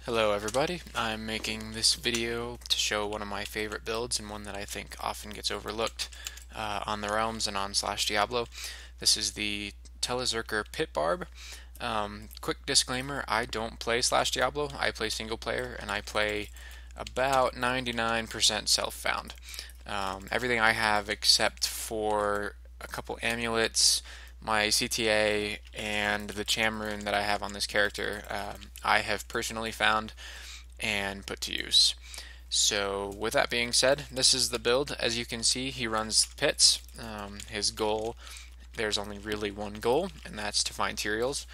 Hello everybody, I'm making this video to show one of my favorite builds and one that I think often gets overlooked on the Realms and on Diablo. This is the Telezerker Pit Barb. Quick disclaimer, I don't play Diablo, I play single player and I play about 99% self-found. Everything I have except for a couple amulets, my CTA, and the Cham rune that I have on this character, I have personally found and put to use. So, with that being said, this is the build. As you can see, he runs pits. His goal, there's only really one goal, and that's to find Tyraels,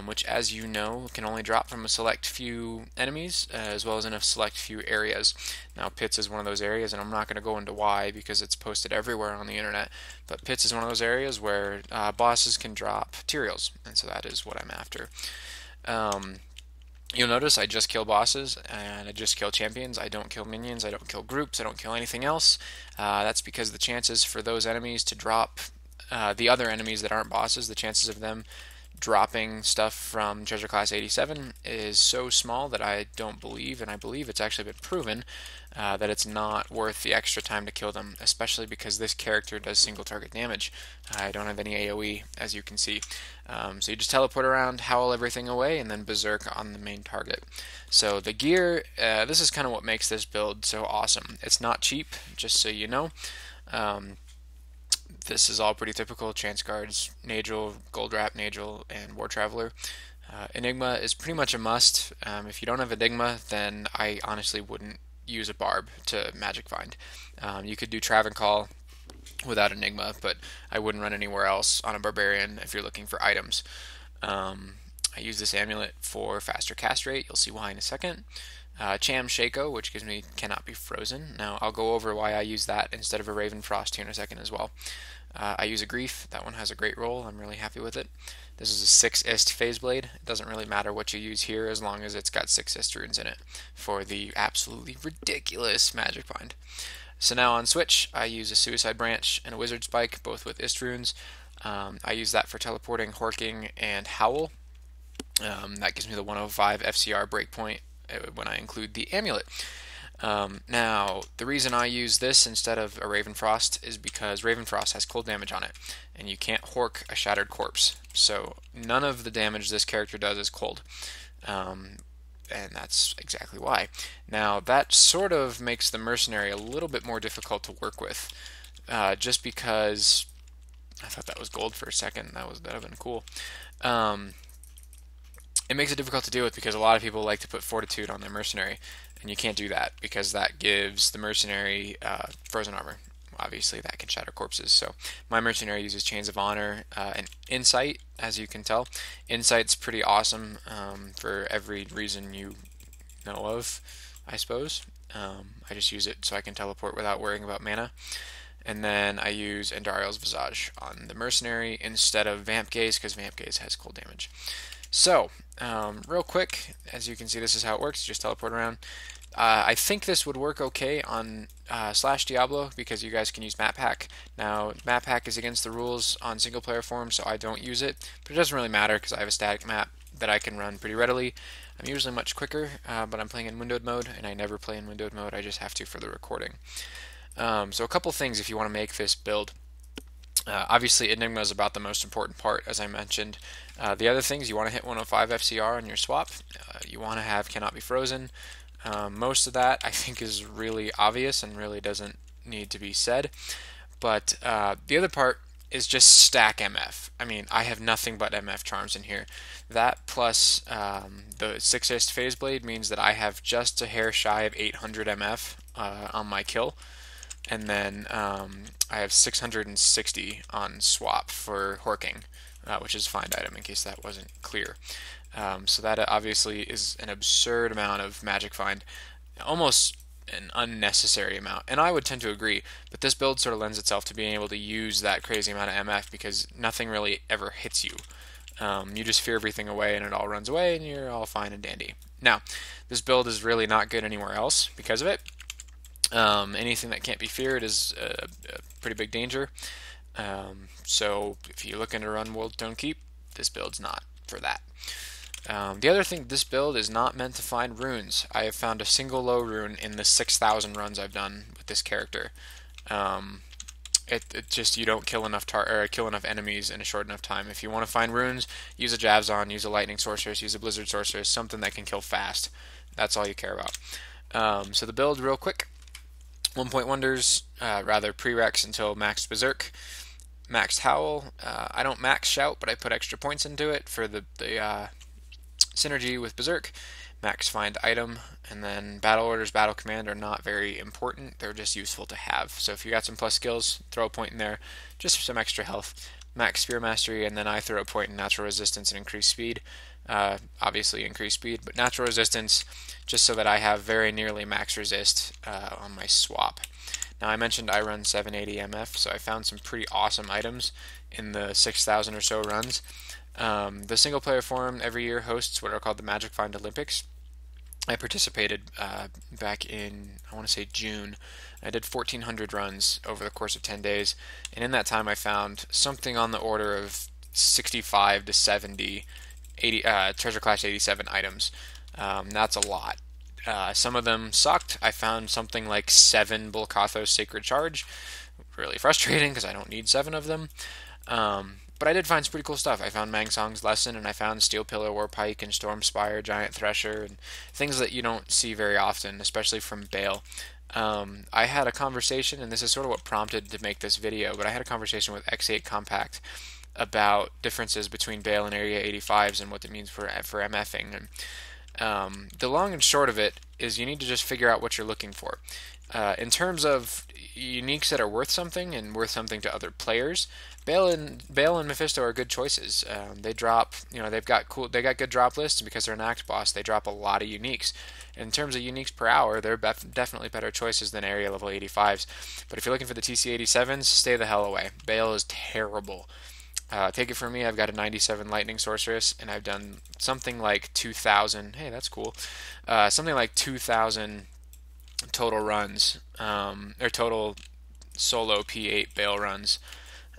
which, as you know, can only drop from a select few enemies, as well as in a select few areas. Now, pits is one of those areas, and I'm not going to go into why because it's posted everywhere on the internet, but pits is one of those areas where bosses can drop Tyraels, and so that is what I'm after. Um, You'll notice I just kill bosses and I just kill champions. I don't kill minions, I don't kill groups, I don't kill anything else. That's because the chances for those enemies to drop the other enemies that aren't bosses, the chances of them dropping stuff from Treasure Class 87 is so small that I don't believe, and I believe it's actually been proven, that it's not worth the extra time to kill them, especially because this character does single target damage. I don't have any AoE, as you can see. So you just teleport around, howl everything away, and then berserk on the main target. So the gear, this is kind of what makes this build so awesome. It's not cheap, just so you know. This is all pretty typical: Chance Guards, Nadril, Gold Wrap, Nadril, and War Traveler. Enigma is pretty much a must. If you don't have Enigma, then I honestly wouldn't use a Barb to Magic Find. You could do Travancore without Enigma, but I wouldn't run anywhere else on a Barbarian if you're looking for items. I use this amulet for faster cast rate. You'll see why in a second. Cham Shako, which gives me cannot be frozen. Now I'll go over why I use that instead of a Raven Frost here in a second as well. I use a Grief. That one has a great roll. I'm really happy with it. This is a 6 ist Phase Blade. It doesn't really matter what you use here as long as it's got 6 ist runes in it for the absolutely ridiculous Magic Find. So now on Switch, I use a Suicide Branch and a Wizard Spike, both with ist runes. I use that for teleporting, Horking, and Howl. That gives me the 105 FCR breakpoint when I include the amulet. Now, the reason I use this instead of a Ravenfrost is because Ravenfrost has cold damage on it, and you can't hork a Shattered Corpse. So none of the damage this character does is cold. And that's exactly why. Now, that sort of makes the Mercenary a little bit more difficult to work with, just because I thought that was gold for a second. That'd have been cool. It makes it difficult to deal with because a lot of people like to put Fortitude on their Mercenary, and you can't do that because that gives the Mercenary frozen armor. Obviously, that can shatter corpses. So my Mercenary uses Chains of Honor and Insight, as you can tell. Insight's pretty awesome for every reason you know of, I suppose. I just use it so I can teleport without worrying about mana. And then I use Andariel's Visage on the Mercenary instead of Vamp Gaze because Vamp Gaze has cold damage. So, real quick, as you can see, this is how it works. You just teleport around. I think this would work okay on Diablo because you guys can use Map Hack. Now, Map Hack is against the rules on single player form, so I don't use it. But it doesn't really matter because I have a static map that I can run pretty readily. I'm usually much quicker, but I'm playing in windowed mode, and I never play in windowed mode. I just have to for the recording. So a couple things if you want to make this build. Obviously, Enigma is about the most important part, as I mentioned. The other things, you want to hit 105 FCR on your swap. You want to have Cannot Be Frozen. Most of that, I think, is really obvious and really doesn't need to be said. But the other part is just stack MF. I mean, I have nothing but MF charms in here. That plus the 6 ist Phase Blade means that I have just a hair shy of 800 MF on my kill. And then I have 660 on swap for Horking, which is a find item in case that wasn't clear. So that obviously is an absurd amount of magic find, almost an unnecessary amount. And I would tend to agree, but this build sort of lends itself to being able to use that crazy amount of MF because nothing really ever hits you. You just fear everything away and it all runs away and you're all fine and dandy. Now, this build is really not good anywhere else because of it. Anything that can't be feared is a pretty big danger. So if you're looking to run World Stone Keep, this build's not for that. The other thing, this build is not meant to find runes. I have found a single low rune in the 6,000 runs I've done with this character. Um, it just, you don't kill enough kill enough enemies in a short enough time. If you want to find runes, use a Javzon, use a Lightning Sorceress, use a Blizzard Sorceress, something that can kill fast. That's all you care about. So the build, real quick: 1-point wonders, rather prereqs until max Berserk, maxed Howl. I don't max Shout, but I put extra points into it for the synergy with Berserk. Max find item, and then battle orders, battle command are not very important. They're just useful to have. So if you got some plus skills, throw a point in there just for some extra health. Max spear mastery, and then I throw a point in natural resistance and increased speed. Obviously increased speed, but natural resistance just so that I have very nearly max resist on my swap. Now I mentioned I run 780 MF, so I found some pretty awesome items in the 6,000 or so runs. The single player forum every year hosts what are called the Magic Find Olympics. I participated back in, I want to say, June. I did 1,400 runs over the course of 10 days, and in that time I found something on the order of 65 to 70 Treasure Clash 87 items. That's a lot. Some of them sucked. I found something like 7 Bulkathos Sacred Charge. Really frustrating because I don't need 7 of them. But I did find some pretty cool stuff. I found Mang Song's Lesson, and I found Steel Pillar Warpike and Stormspire, Giant Thresher, and things that you don't see very often, especially from Bale. I had a conversation, and this is sort of what prompted to make this video, but I had a conversation with X8 Compact about differences between Bale and Area 85s and what it means for MFing. And the long and short of it is you need to just figure out what you're looking for. In terms of uniques that are worth something and worth something to other players, Bale and Mephisto are good choices. They drop, they've got good drop lists, and because they're an act boss, they drop a lot of uniques. In terms of uniques per hour, they're definitely better choices than area level 85s. But if you're looking for the TC87s, stay the hell away. Bale is terrible. Take it from me, I've got a 97 Lightning Sorceress, and I've done something like 2,000. Hey, that's cool. Something like 2,000 total runs, or total solo P8 Bale runs,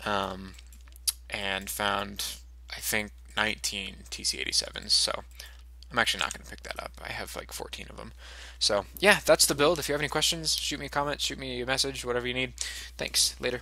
and found, I think, 19 TC87s. So I'm actually not going to pick that up. I have like 14 of them. So yeah, that's the build. If you have any questions, shoot me a comment, shoot me a message, whatever you need. Thanks. Later.